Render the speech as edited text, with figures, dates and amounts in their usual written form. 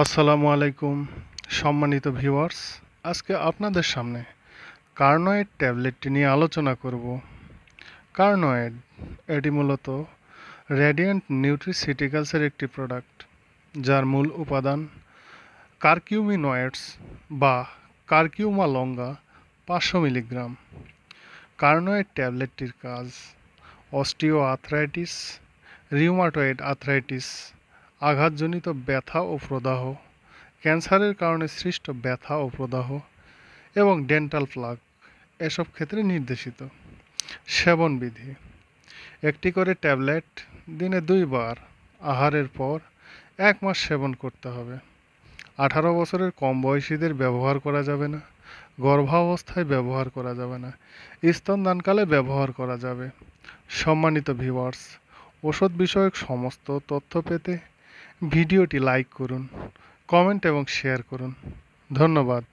আসসালামু আলাইকুম সম্মানিত ভিউয়ার্স। আজকে আপনাদের সামনে কার্নয়েড ট্যাবলেটটি নিয়ে আলোচনা করব। কার্নয়েড এটি মূলত রেডিয়েন্ট নিউট্রিসিউটিক্যালসের একটি প্রোডাক্ট, যার মূল উপাদান কারকিউমিনয়েডস বা কারকিউমা লঙ্গা 500 মিলিগ্রাম। কার্নয়েড ট্যাবলেটটির কাজ অস্টিও আর্থ্রাইটিস, রিউমাটয়েড আর্থ্রাইটিস, আঘাতজনিত ব্যথা ও প্রদাহ, ক্যান্সারের কারণে সৃষ্ট ব্যথা ও প্রদাহ এবং ডেন্টাল প্লাগ এসব ক্ষেত্রে নির্দেশিত। সেবনবিধি: একটি করে ট্যাবলেট দিনে 2 বার আহারের পর 1 মাস সেবন করতে হবে। 18 বছরের কম বয়সীদের ব্যবহার করা যাবে না, গর্ভাবস্থায় ব্যবহার করা যাবে না, স্তনদানকালে ব্যবহার করা যাবে। সম্মানিত ভিউয়ার্স, ওষুধ বিষয়ক সমস্ত তথ্য পেতে ভিডিওটি লাইক করুন, কমেন্ট এবং শেয়ার করুন। ধন্যবাদ।